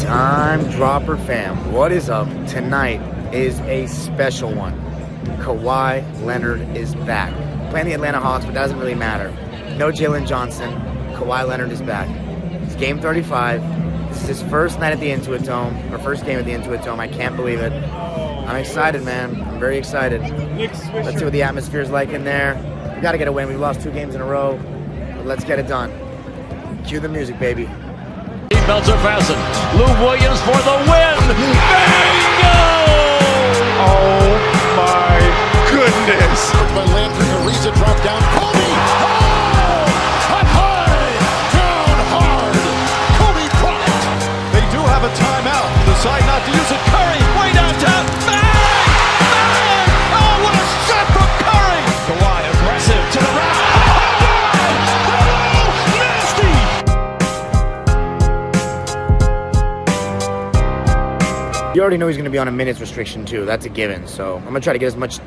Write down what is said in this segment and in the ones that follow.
Time Dropper fam, what is up? Tonight is a special one. Kawhi Leonard is back. Playing the Atlanta Hawks, but that doesn't really matter. No Jalen Johnson. Kawhi Leonard is back. It's game 35. This is his first night at the Intuit Dome, or first game at the Intuit Dome. I can't believe it. I'm excited, man. I'm very excited. Let's see what the atmosphere is like in there. We got to get a win. We've lost 2 games in a row, but let's get it done. Cue the music, baby. Belts are fastened. Lou Williams for the win. Bingo! Oh my goodness! By Landry, Ariza drop down. Kobe! Oh! Up high, down hard. Kobe Bryant. They do have a timeout. Decide not to use it. Curry way downtown. Bang! Bang! Oh, what a shot from Curry! Kawhi aggressive to the right. You already know he's going to be on a minutes restriction too. That's a given. So I'm going to try to get as much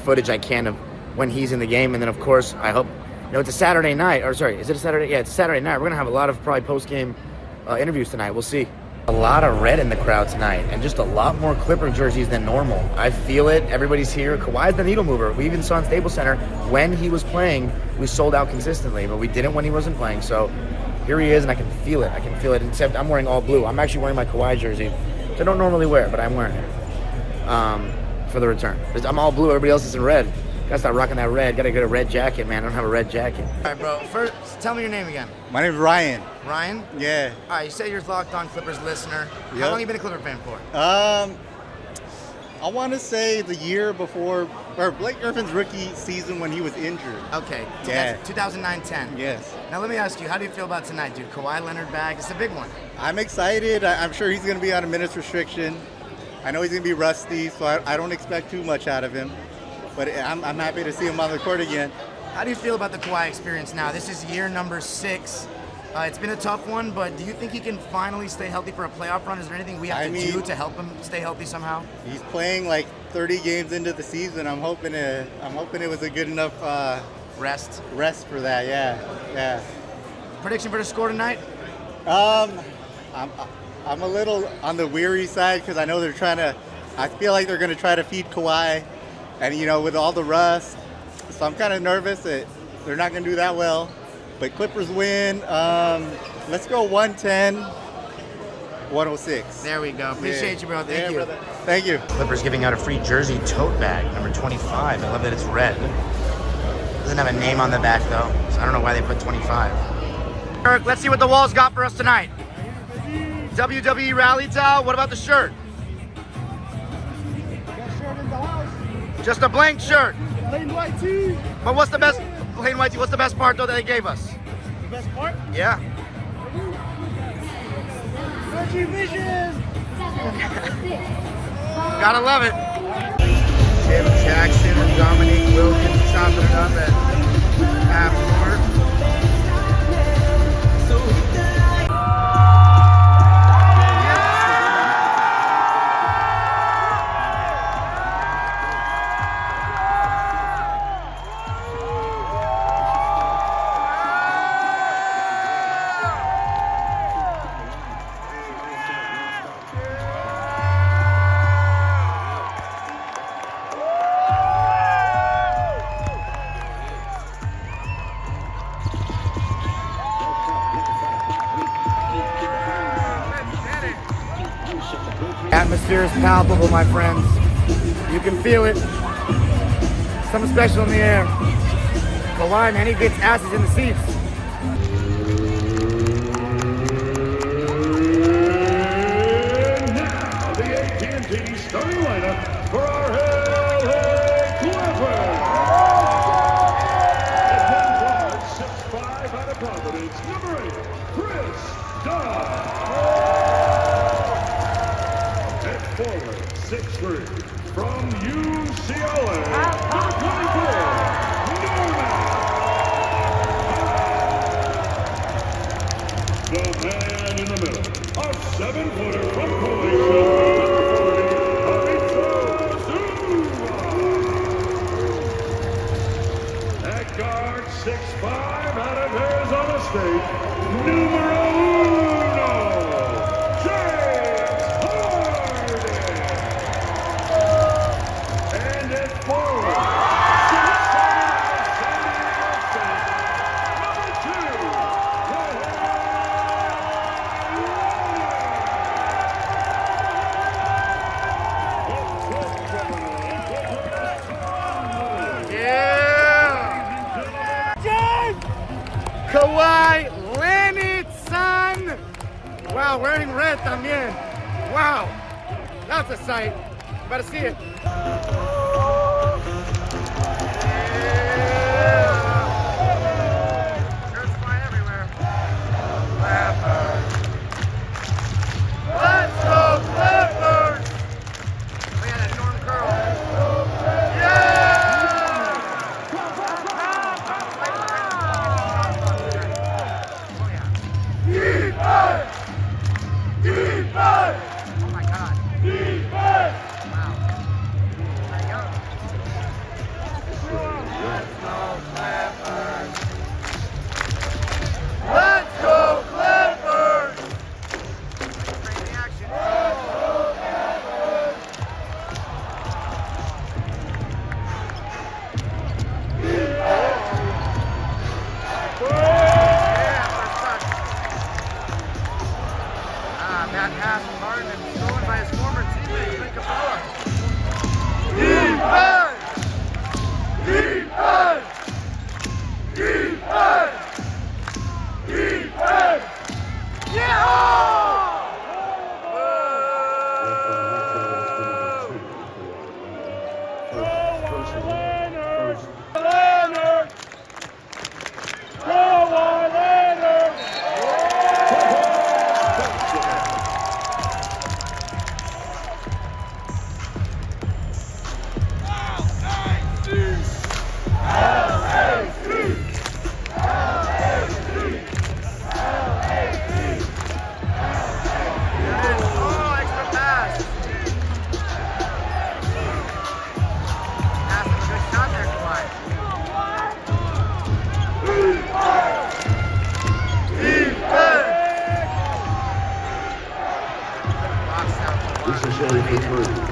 footage I can of when he's in the game. And then, of course, I hope, it's a Saturday night. Or sorry, is it a Saturday? Yeah, it's a Saturday night. We're going to have a lot of probably post-game interviews tonight. We'll see. A lot of red in the crowd tonight and just a lot more Clipper jerseys than normal. I feel it. Everybody's here. Kawhi's the needle mover. We even saw in Staples Center when he was playing, we sold out consistently, but we didn't when he wasn't playing. So here he is, and I can feel it. I can feel it, except I'm wearing all blue. I'm actually wearing my Kawhi jersey, which I don't normally wear, but I'm wearing it for the return. I'm all blue. Everybody else is in red. Gotta start rocking that red. Gotta get a red jacket, man. I don't have a red jacket. All right, bro. First, tell me your name again. My name's Ryan. Ryan? Yeah. All right, you say you're a Locked On Clippers listener. Yep. How long have you been a Clipper fan for? I want to say the year before, or Blake Griffin's rookie season when he was injured. Okay. Yeah. 2009-10. Yes. Now let me ask you, how do you feel about tonight, dude? Kawhi Leonard back. It's a big one. I'm excited. I'm sure he's going to be on a minutes restriction. I know he's going to be rusty, so I don't expect too much out of him. But I'm happy to see him on the court again. How do you feel about the Kawhi experience now? This is year number 6. It's been a tough one, but do you think he can finally stay healthy for a playoff run? Is there anything we have to do to help him stay healthy somehow? He's playing like 30 games into the season. I'm hoping it was a good enough rest for that. Yeah. Prediction for the score tonight? I'm a little on the weary side because I know I feel like they're going to try to feed Kawhi, and with all the rust, so I'm kind of nervous that they're not going to do that well. But Clippers win. Let's go 110-106. There we go. Appreciate you, bro. Thank you. Brother. Thank you. Clippers giving out a free jersey tote bag, number 25. I love that it's red. Doesn't have a name on the back, though, so I don't know why they put 25. Eric, let's see what the wall's got for us tonight. WWE Rally Towel. What about the shirt? Just a blank shirt. Plain white tee. But what's the best? Plain white tee. What's the best part though that they gave us? The best part? Yeah. Reggie Vision. Gotta love it. Tim Jackson and Dominique Wilkins chopping it up at half court. Atmosphere is palpable, my friends. You can feel it. Something special in the air. Kawhi, man, he gets asses in the seats. And now the AT&T starting lineup for our LA Clippers. At one guard, 6'5" out of Providence, number 8, Chris Dunn. Forward, 6'3", from UCLA, number 24, Newman. The man in the middle, a 7-footer from Croatia, number 40, At guard, 6'5", out of Arizona State, numero 1, Jay. red también. Wow, that's a sight. Better see it. Shirts fly everywhere. Clippers. Let's go Clippers! Look at that Norm curl. Defense! Oh my God. Defense! Wow. There you go. Let's go Clippers! Crazy action. Bad pass from Harden and stolen by his former teammate, KLAw. Defense! Defense! Defense! Yeah! Leonard! Kawhi Leonard! Oh, extra pass. That's a good shot there, Kawhi. Defense! Box out Kawhi.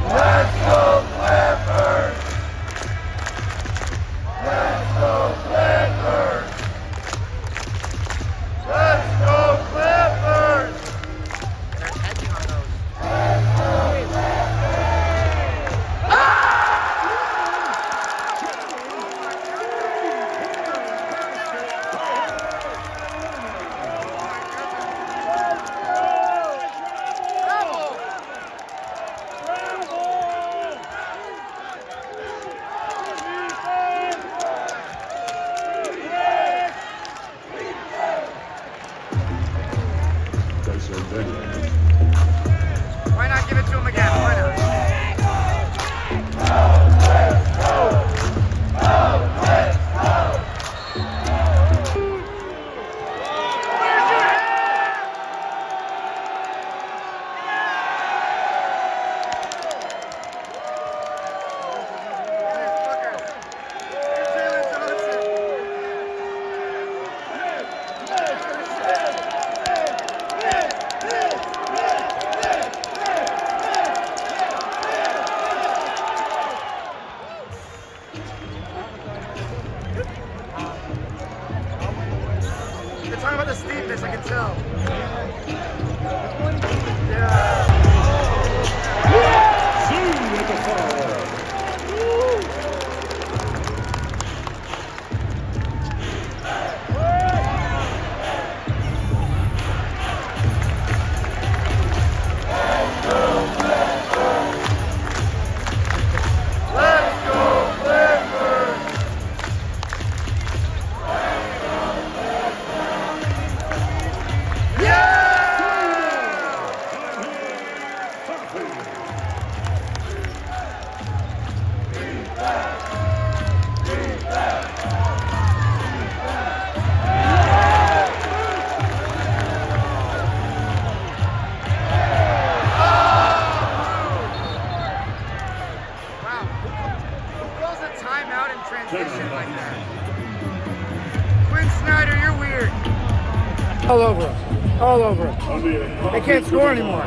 Let's go Clippers! Let's go Clippers! Let's go Clippers! They're hedging on those. Why not give it to him again? Why not? You're talking about the steepness, I can tell. Yeah. Let's go Clippers! Timeout in transition like that. Quinn Snyder, you're weird. All over us. All over us. They can't score anymore.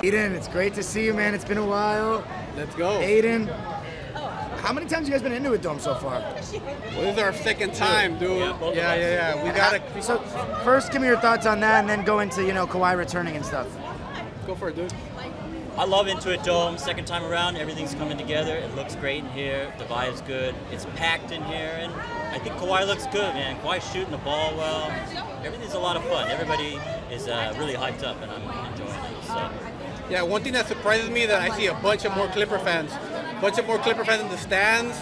Aiden, it's great to see you, man. It's been a while. Let's go. Aiden, how many times have you guys been into it, Dome, so far? Well, this is our second time, dude. Yeah. We got to So, first, give me your thoughts on that, and then go into, Kawhi returning and stuff. go for it, dude. I love Intuit Dome. Second time around, everything's coming together. It looks great in here. The vibe's good. It's packed in here, and I think Kawhi looks good, man. Kawhi's shooting the ball well. Everything's a lot of fun. Everybody is really hyped up, and I'm enjoying it. So. Yeah, one thing that surprises me that I see a bunch of more Clipper fans. In the stands,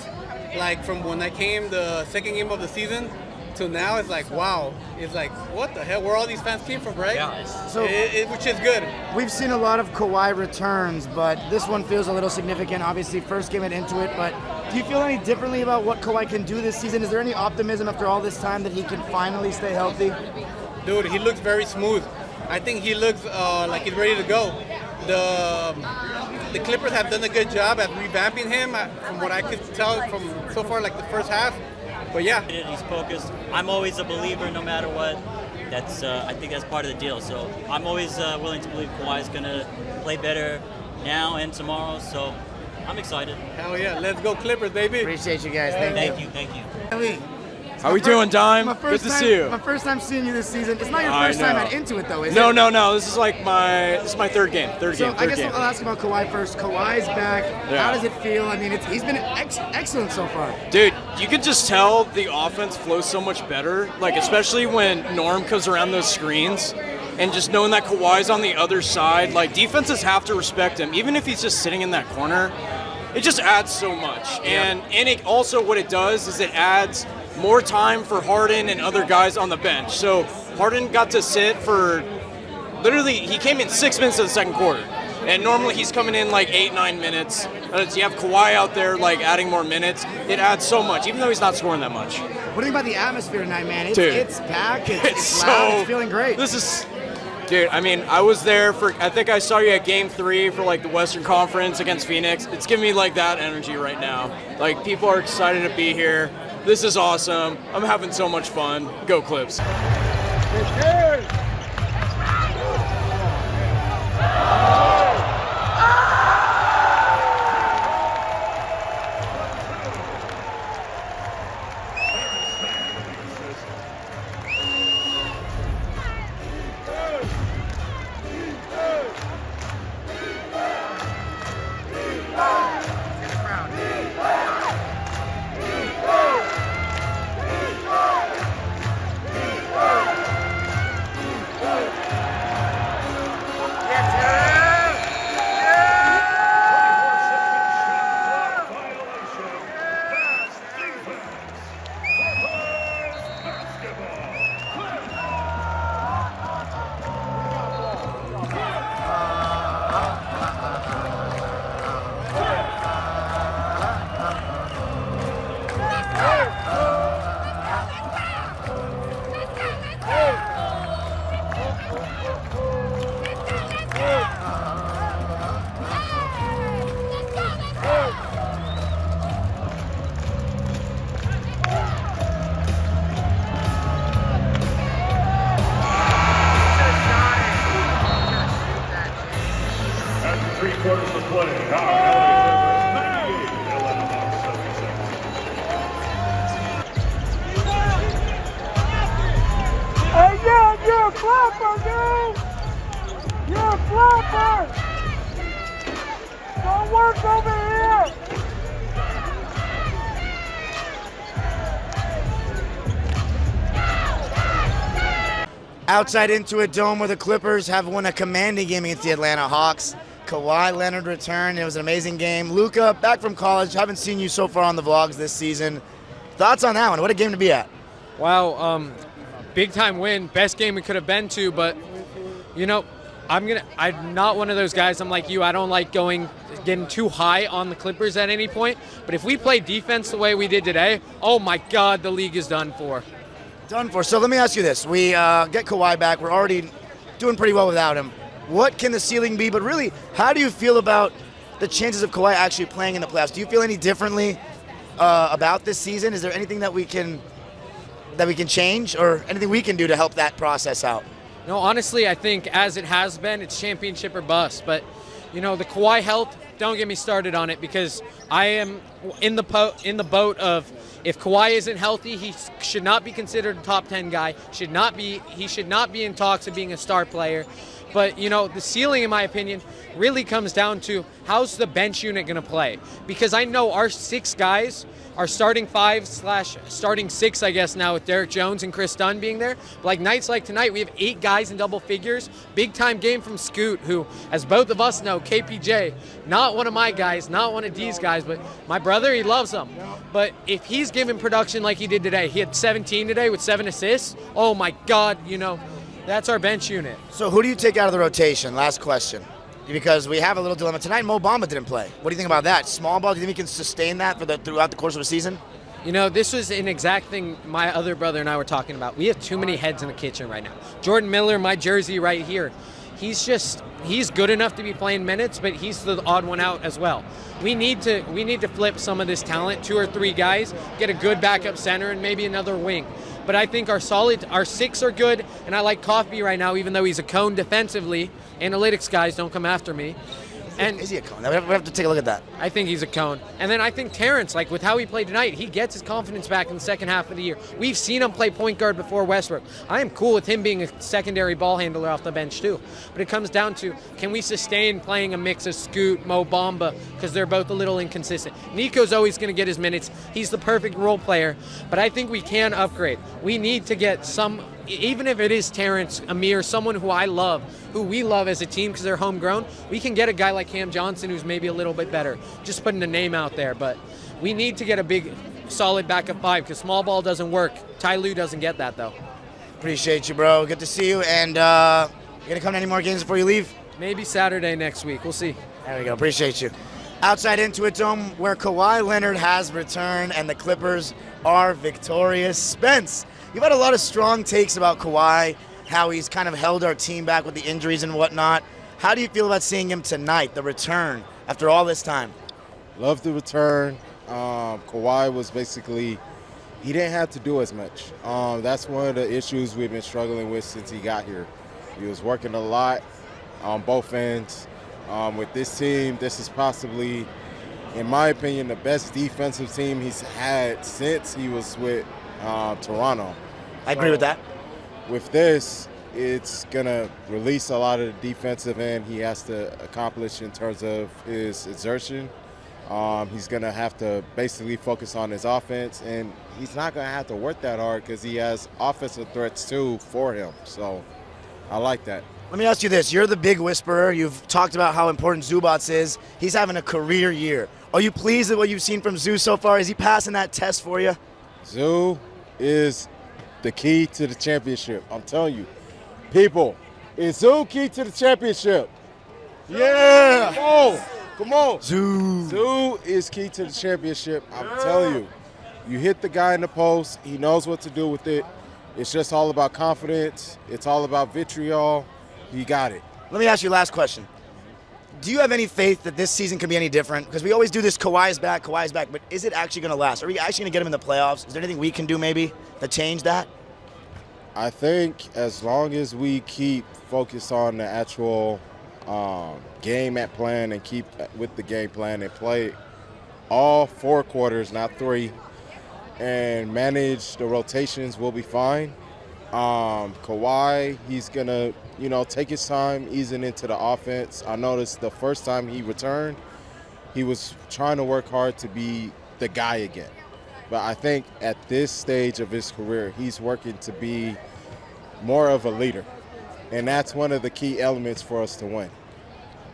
like from when I came the second game of the season to now. It's like, wow. It's like, what the hell? Where all these fans came from, right? Yeah. So, which is good. we've seen a lot of Kawhi returns, but this one feels a little significant. Obviously, first game into it, but do you feel any differently about what Kawhi can do this season? Is there any optimism after all this time that he can finally stay healthy? Dude, he looks very smooth. I think he looks like he's ready to go. The Clippers have done a good job at revamping him, from what I could tell from so far, like the first half. But yeah, He's focused. I'm always a believer, no matter what. That's I think that's part of the deal. So I'm always willing to believe Kawhi's gonna play better now and tomorrow. So I'm excited. hell yeah, let's go Clippers, baby. Appreciate you guys. Thank you. Ellie, How we doing, Dime? Good to see you. My first time seeing you this season. It's not your I first time know. at Into It, though, is it? No. This is like my third game. So I guess I'll ask about Kawhi first. Kawhi's back. Yeah. How does it feel? I mean, he's been excellent so far. Dude, you can just tell the offense flows so much better. Like especially when Norm comes around those screens, and just knowing that Kawhi's on the other side. Like defenses have to respect him, even if he's just sitting in that corner. It just adds so much, and it also what it does is it adds more time for Harden and other guys on the bench. So Harden got to sit for literally, he came in 6 minutes of the second quarter. And normally he's coming in like 8-9 minutes. You have Kawhi out there like adding more minutes. It adds so much, even though he's not scoring that much. What do you think about the atmosphere tonight, man? Dude, It's packed, it's loud, it's feeling great. Dude, I mean, I was there I think I saw you at Game 3 for like the Western Conference against Phoenix. It's giving me like that energy right now. Like people are excited to be here. This is awesome. I'm having so much fun. Go Clips. After 3 quarters of play, our LA Clippers 98, Atlanta Hawks 76. Hey, you're a flopper, dude! You're a flopper! Don't work over here! Outside Into It Dome, where the Clippers have won a commanding game against the Atlanta Hawks. Kawhi Leonard returned. It was an amazing game. Luka, back from college. Haven't seen you so far on the vlogs this season. Thoughts on that one? What a game to be at. Wow, big time win. Best game we could have been to, but I'm not one of those guys. I'm like you. I don't like getting too high on the Clippers at any point. But if we play defense the way we did today, oh my God, the league is done for. Done for. So let me ask you this. We get Kawhi back. We're already doing pretty well without him. What can the ceiling be? But really, how do you feel about the chances of Kawhi actually playing in the playoffs? Do you feel any differently about this season? Is there anything that we can change or anything we can do to help that process out? No, honestly, I think as it has been, it's championship or bust. But, the Kawhi health, don't get me started on it because I am in the boat of if Kawhi isn't healthy, he should not be considered a top 10 guy. He should not be in talks of being a star player. But, the ceiling, in my opinion, really comes down to how's the bench unit going to play? Because I know our 6 guys, our starting 5/starting 6, I guess now with Derek Jones and Chris Dunn being there. Like nights like tonight, we have 8 guys in double figures. Big time game from Scoot, who, as both of us know, KPJ, not one of my guys, not one of D's guys, but my brother, he loves him. But if he's given production like he did today, he had 17 today with 7 assists. Oh my God, that's our bench unit. So who do you take out of the rotation? Last question. Because we have a little dilemma. Tonight, Mo Bamba didn't play. What do you think about that? Small ball, do you think we can sustain that throughout the course of a season? This was an exact thing my other brother and I were talking about. We have too many heads in the kitchen right now. Jordan Miller, my jersey right here, he's good enough to be playing minutes, but he's the odd one out as well. We need to flip some of this talent, 2 or 3 guys, get a good backup center and maybe another wing. But I think our 6 are good, and I like Coffey right now, even though he's a cone defensively. Analytics guys, don't come after me. And is he a cone? We have to take a look at that. I think he's a cone. And then I think Terrence, with how he played tonight, he gets his confidence back in the second half of the year. We've seen him play point guard before Westbrook. I am cool with him being a secondary ball handler off the bench too. But it comes down to, can we sustain playing a mix of Scoot, Mo Bamba, because they're both a little inconsistent. Nico's always going to get his minutes. He's the perfect role player. But I think we can upgrade. We need to get some, even if it is Terrence, Amir, someone who who we love as a team because they're homegrown, we can get a guy like Cam Johnson who's maybe a little bit better. Just putting a name out there. But we need to get a big, solid backup 5 because small ball doesn't work. Ty Lue doesn't get that, though. Appreciate you, bro. Good to see you. And you going to come to any more games before you leave? Maybe Saturday next week. We'll see. There we go. Appreciate you. Outside Intuit Dome, where Kawhi Leonard has returned and the Clippers are victorious. Spence, you've had a lot of strong takes about Kawhi, how he's kind of held our team back with the injuries and whatnot. How do you feel about seeing him tonight, the return, after all this time? Love the return. Kawhi was basically, he didn't have to do as much. That's one of the issues we've been struggling with since he got here. He was working a lot on both ends. With this team, this is possibly, in my opinion, the best defensive team he's had since he was with Toronto. I agree with that. With this, it's going to release a lot of the defensive end he has to accomplish in terms of his exertion. He's going to have to basically focus on his offense, and he's not going to have to work that hard because he has offensive threats, too, for him. So I like that. Let me ask you this. You're the big whisperer. You've talked about how important Zubats is. He's having a career year. Are you pleased with what you've seen from Zoo so far? Is he passing that test for you? Zoo is the key to the championship. I'm telling you. People, is Zoo key to the championship? Yeah. Come on. Zoo is key to the championship. I'm telling you. You hit the guy in the post. He knows what to do with it. It's just all about confidence. It's all about vitriol. He got it. Let me ask you a last question. Do you have any faith that this season can be any different? Because we always do this Kawhi's back, but is it actually going to last? Are we actually going to get him in the playoffs? Is there anything we can do maybe to change that? I think as long as we keep focused on the actual game at plan and keep with the game plan and play all 4 quarters, not 3, and manage the rotations, we'll be fine. Kawhi, he's going to, take his time easing into the offense. I noticed the first time he returned, he was trying to work hard to be the guy again. But I think at this stage of his career, he's working to be more of a leader. And that's one of the key elements for us to win.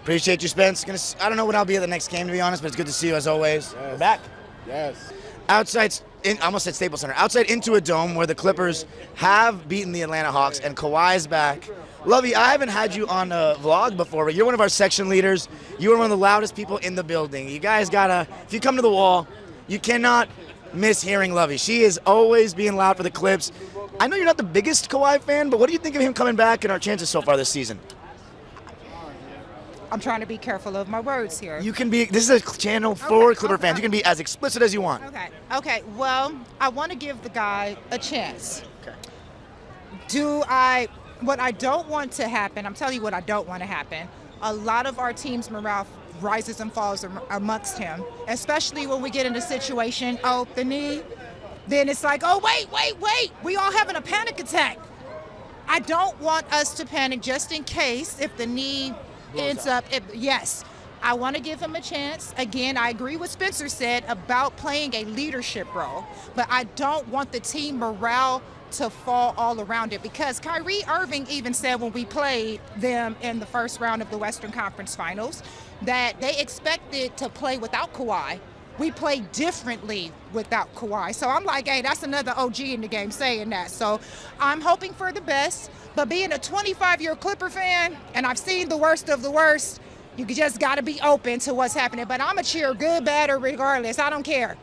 Appreciate you, Spence. I don't know when I'll be at the next game, to be honest, but it's good to see you as always. Yes. We're back. Yes. Outside, I almost said Staples Center. Outside into a dome where the Clippers have beaten the Atlanta Hawks and Kawhi's back. Lovey, I haven't had you on a vlog before, but you're one of our section leaders. You are one of the loudest people in the building. You guys gotta, if you come to the wall, you cannot miss hearing Lovey. She is always being loud for the Clips. I know you're not the biggest Kawhi fan, but what do you think of him coming back and our chances so far this season? I'm trying to be careful of my words here. You can be, this is a channel for Clipper fans. You can be as explicit as you want. Okay. Well, I want to give the guy a chance. Okay. Do I what I don't want to happen, I'm telling you what I don't want to happen. A lot of our team's morale rises and falls amongst him, especially when we get in a situation, oh, the knee, then it's like, oh, wait, we all having a panic attack. I don't want us to panic just in case if the knee ends up, yes. I want to give him a chance. Again, I agree with Spencer said about playing a leadership role, but I don't want the team morale to fall all around it, because Kyrie Irving even said when we played them in the first round of the Western Conference Finals that they expected to play without Kawhi. We play differently without Kawhi. So I'm like, hey, that's another OG in the game saying that. So I'm hoping for the best, but being a 25-year Clipper fan, and I've seen the worst of the worst, you just got to be open to what's happening. But I'm a cheer, good, bad, or regardless. I don't care.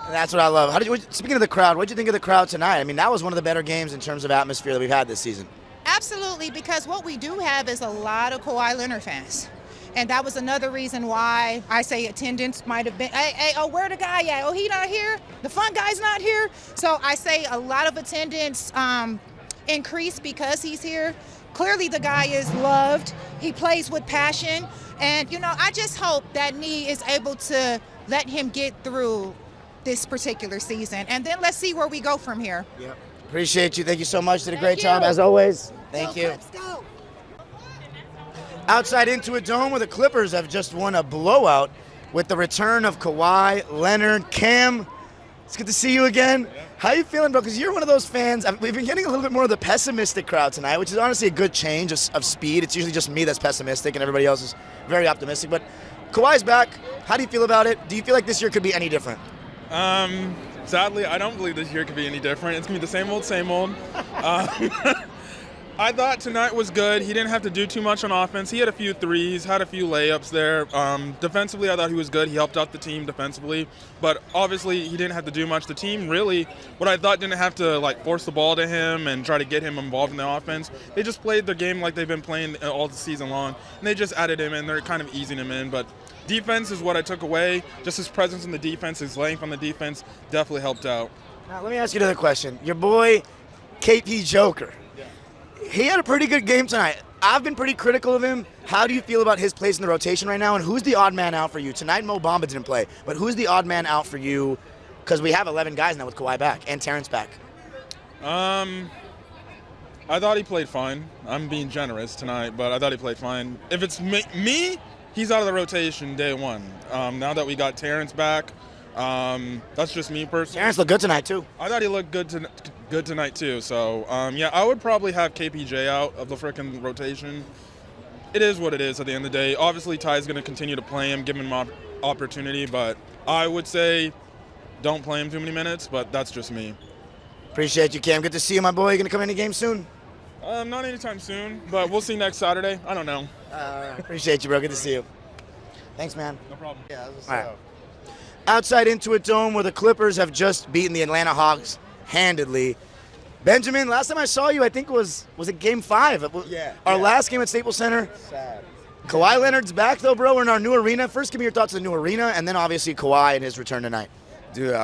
That's what I love. Speaking of the crowd, what did you think of the crowd tonight? I mean, that was one of the better games in terms of atmosphere that we've had this season. Absolutely, because what we do have is a lot of Kawhi Leonard fans. And that was another reason why I say attendance might have been, hey, oh, where the guy at? Oh, he not here? The fun guy's not here? So I say a lot of attendance increased because he's here. Clearly the guy is loved. He plays with passion. And, I just hope that knee is able to let him get through this particular season. And then let's see where we go from here. Yep. Appreciate you. Thank you so much. Did a great you. job as always. Thank you. Let's go. Outside Intuit Dome, where the Clippers have just won a blowout with the return of Kawhi Leonard. Cam, it's good to see you again. How you feeling, bro? Because you're one of those fans. We've been getting a little bit more of the pessimistic crowd tonight, which is honestly a good change of speed. It's usually just me that's pessimistic and everybody else is very optimistic. But Kawhi's back. How do you feel about it? Do you feel like this year could be any different? Sadly, I don't believe this year could be any different. It's going to be the same old, same old. I thought tonight was good. He didn't have to do too much on offense. He had a few threes, had a few layups there. Defensively, I thought he was good. He helped out the team defensively. But obviously, he didn't have to do much. The team really, what I thought, didn't have to force the ball to him and try to get him involved in the offense. They just played their game like they've been playing all the season long. And they just added him in. They're kind of easing him in. But defense is what I took away. Just his presence in the defense, his length on the defense definitely helped out. Now, let me ask you another question. Your boy, KP Joker. He had a pretty good game tonight. I've been pretty critical of him. How do you feel about his place in the rotation right now, and who's the odd man out for you? Tonight, Mo Bamba didn't play, but who's the odd man out for you? Because we have 11 guys now with Kawhi back and Terrence back. I thought he played fine. I'm being generous tonight, but I thought he played fine. If it's me, he's out of the rotation day one. Now that we got Terrence back, that's just me personally. Terrence looked good tonight, too. I thought he looked good tonight, too. So, yeah, I would probably have KPJ out of the frickin' rotation. It is what it is at the end of the day. Obviously, Ty's going to continue to play him, give him opportunity, but I would say don't play him too many minutes, but that's just me. Appreciate you, Cam. Good to see you, my boy. You going to come in the game soon? Not anytime soon, but we'll see next Saturday. I don't know. Appreciate you, bro. Good to see you. Thanks, man. No problem. Yeah, All right. Outside Intuit Dome, where the Clippers have just beaten the Atlanta Hawks handedly. Benjamin, last time I saw you, I think was it Game 5? Our last game at Staples Center. Sad. Kawhi Leonard's back, though, bro. We're in our new arena. First, give me your thoughts on the new arena, and then obviously Kawhi and his return tonight. Dude,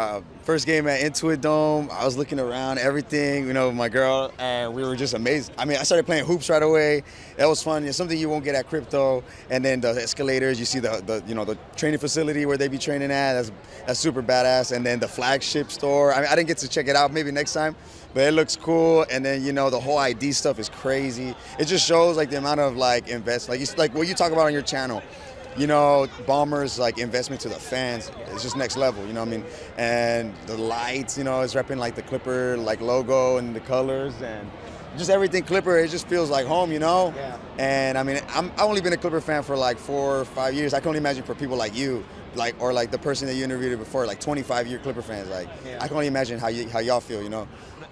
first game at Intuit Dome, I was looking around, everything, with my girl, and we were just amazed. I mean, I started playing hoops right away. That was fun. It's something you won't get at crypto. And then the escalators, you see the training facility where they be training at. That's super badass. And then the flagship store. I mean, I didn't get to check it out. Maybe next time. But it looks cool. And then the whole ID stuff is crazy. It just shows the amount of invest, like what you talk about on your channel. Bombers investment to the fans. It's just next level, you know what I mean? And the lights, it's repping the Clipper logo and the colors and just everything Clipper. It just feels like home, Yeah. And I mean, I've only been a Clipper fan for 4 or 5 years. I can only imagine for people like you, or the person that you interviewed before, 25-year Clipper fans. Yeah. I can only imagine how y'all feel,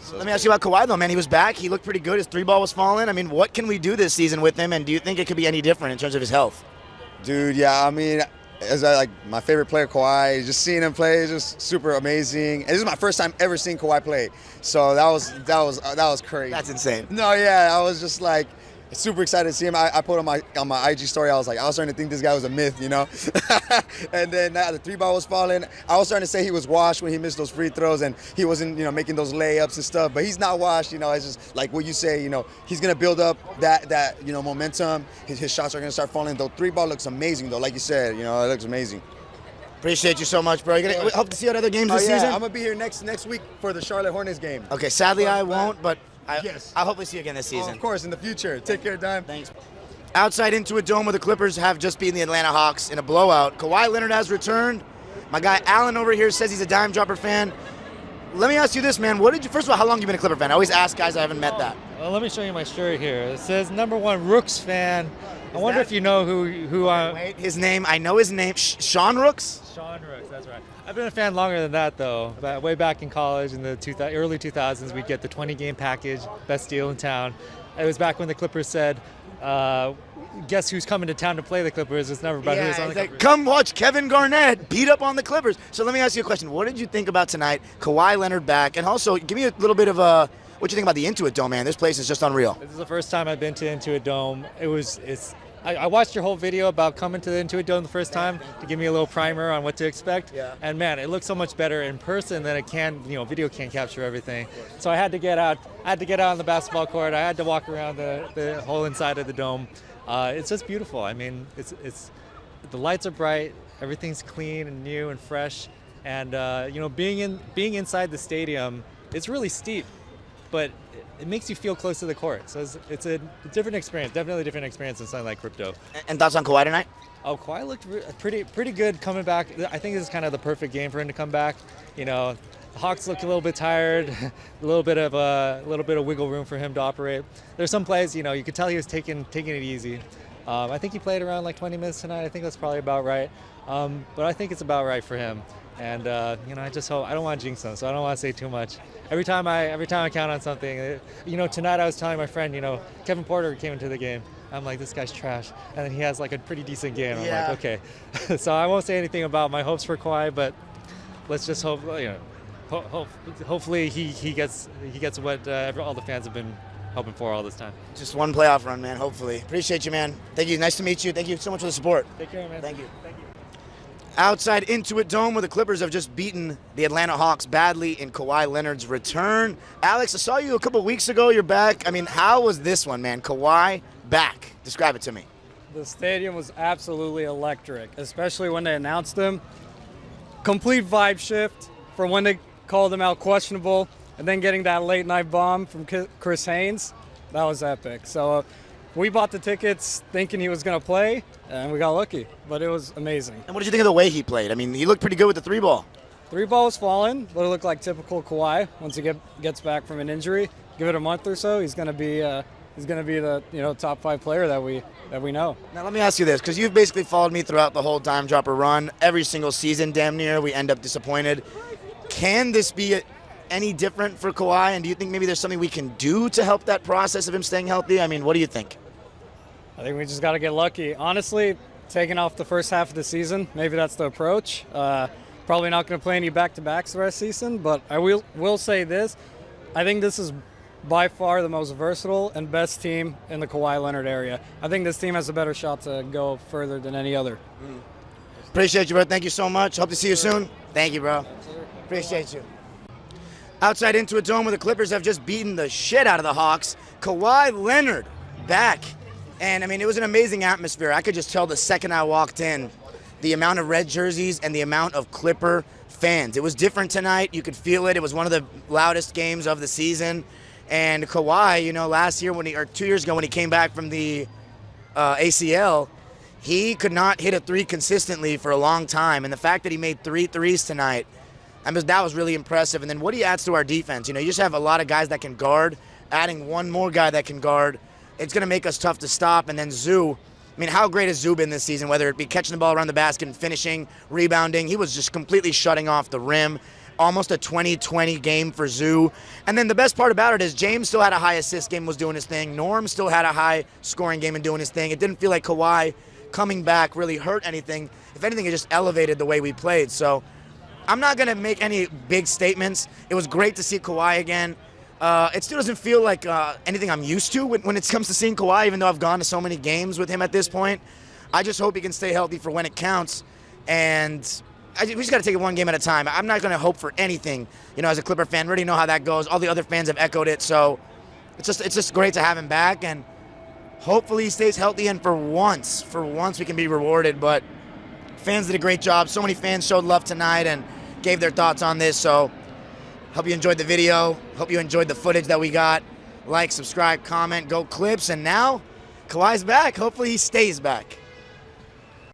So let me ask you about Kawhi, though, man. He was back. He looked pretty good. His 3-ball was falling. I mean, what can we do this season with him, and do you think it could be any different in terms of his health? Dude, yeah, I mean, my favorite player, Kawhi, just seeing him play is just super amazing. And this is my first time ever seeing Kawhi play, so that was crazy. That's insane. No, yeah, I was just super excited to see him. I put on my IG story, I was starting to think this guy was a myth, you know. And then the 3-ball was falling. I was starting to say he was washed when he missed those free throws and he wasn't, making those layups and stuff. But he's not washed, It's just like what you say, he's gonna build up that momentum. His shots are gonna start falling. The 3-ball looks amazing though, like you said, it looks amazing. Appreciate you so much, bro. We hope to see you at other games this season. I'm gonna be here next week for the Charlotte Hornets game. Okay, sadly I won't, but yes, I'll hopefully see you again this season. Of course, in the future. Take care, Dime. Thanks. Outside Intuit Dome, where the Clippers have just beaten the Atlanta Hawks in a blowout. Kawhi Leonard has returned. My guy Alan over here says he's a Dime Dropper fan. Let me ask you this, man. First of all, how long have you been a Clipper fan? I always ask guys I haven't met that. Well, let me show you my shirt here. It says -- Rooks fan. I wonder if you know who Wait, his name. I know his name. Sean Rooks? Sean Rooks, that's right. I've been a fan longer than that, though. Way back in college in the early 2000s, we'd get the 20-game package, best deal in town. It was back when the Clippers said, guess who's coming to town to play the Clippers? It's never about who's on the Clippers. Come watch Kevin Garnett beat up on the Clippers. So let me ask you a question. What did you think about tonight? Kawhi Leonard back. And also, give me a little bit of what you think about the Intuit Dome, man. This place is just unreal. This is the first time I've been to Intuit Dome. I watched your whole video about coming to the Intuit Dome the first time to give me a little primer on what to expect. Yeah. And man, it looks so much better in person than it can, video can't capture everything. So I had to get out. On the basketball court. I had to walk around the whole inside of the dome. It's just beautiful. I mean, it's the lights are bright, everything's clean and new and fresh, and being inside the stadium, it's really steep, but it makes you feel close to the court. So it's a different experience, definitely a different experience than something like crypto. And thoughts on Kawhi tonight? Oh, Kawhi looked pretty good coming back. I think this is kind of the perfect game for him to come back. The Hawks look a little bit tired, a little bit of wiggle room for him to operate. There's some plays, you could tell he was taking it easy. I think he played around like 20 minutes tonight. I think that's probably about right. But I think it's about right for him. And I just hope, I don't want to jinx him, so I don't want to say too much. Every time I count on something, tonight I was telling my friend, Kevin Porter came into the game. I'm like, this guy's trash. And then he has like a pretty decent game. I'm like, okay. So I won't say anything about my hopes for Kawhi, but let's just hope, hopefully he gets what all the fans have been hoping for all this time. Just one playoff run, man, hopefully. Appreciate you, man. Thank you. Nice to meet you. Thank you so much for the support. Take care, man. Thank you. Outside Intuit Dome, where the Clippers have just beaten the Atlanta Hawks badly in Kawhi Leonard's return. Alex, I saw you a couple weeks ago. You're back. I mean, how was this one, man? Kawhi back. Describe it to me. The stadium was absolutely electric, especially when they announced him. Complete vibe shift from when they called him out questionable and then getting that late night bomb from Chris Haynes. That was epic. So we bought the tickets thinking he was going to play, and we got lucky, but it was amazing. And what did you think of the way he played? I mean, he looked pretty good with the 3-ball. 3-ball was falling, but it looked like typical Kawhi. Once he gets back from an injury, give it a month or so, he's going to be the top 5 player that we know. Now let me ask you this, because you've basically followed me throughout the whole Dime Dropper run. Every single season, damn near, we end up disappointed. Can this be any different for Kawhi? And do you think maybe there's something we can do to help that process of him staying healthy? I mean, what do you think? I think we just got to get lucky. Honestly, taking off the first half of the season, maybe that's the approach. Probably not going to play any back-to-backs the rest of the season, but I will say this. I think this is by far the most versatile and best team in the Kawhi Leonard area. I think this team has a better shot to go further than any other. Appreciate you, bro. Thank you so much. Hope to see you soon. Thank you, bro. Appreciate you. Outside Intuit Dome, where the Clippers have just beaten the shit out of the Hawks. Kawhi Leonard back. And, I mean, it was an amazing atmosphere. I could just tell the second I walked in, the amount of red jerseys and the amount of Clipper fans. It was different tonight. You could feel it. It was one of the loudest games of the season. And Kawhi, last year or 2 years ago when he came back from the ACL, he could not hit a 3 consistently for a long time. And the fact that he made 3 threes tonight, that was really impressive. And then what he adds to our defense, you just have a lot of guys that can guard. Adding one more guy that can guard, it's going to make us tough to stop. And then Zoo, how great has Zoo been this season, whether it be catching the ball around the basket and finishing, rebounding. He was just completely shutting off the rim. Almost a 20-20 game for Zoo. And then the best part about it is James still had a high assist game, was doing his thing. Norm still had a high scoring game and doing his thing. It didn't feel like Kawhi coming back really hurt anything. If anything, it just elevated the way we played. So I'm not going to make any big statements. It was great to see Kawhi again. It still doesn't feel like anything I'm used to when it comes to seeing Kawhi, even though I've gone to so many games with him at this point. I just hope he can stay healthy for when it counts. And we just got to take it one game at a time. I'm not going to hope for anything, as a Clipper fan. We already know how that goes. All the other fans have echoed it. So it's just great to have him back. And hopefully he stays healthy. And for once we can be rewarded. But fans did a great job. So many fans showed love tonight and gave their thoughts on this. So hope you enjoyed the video. Hope you enjoyed the footage that we got. Like, subscribe, comment, go Clips. And now Kawhi's back. Hopefully he stays back.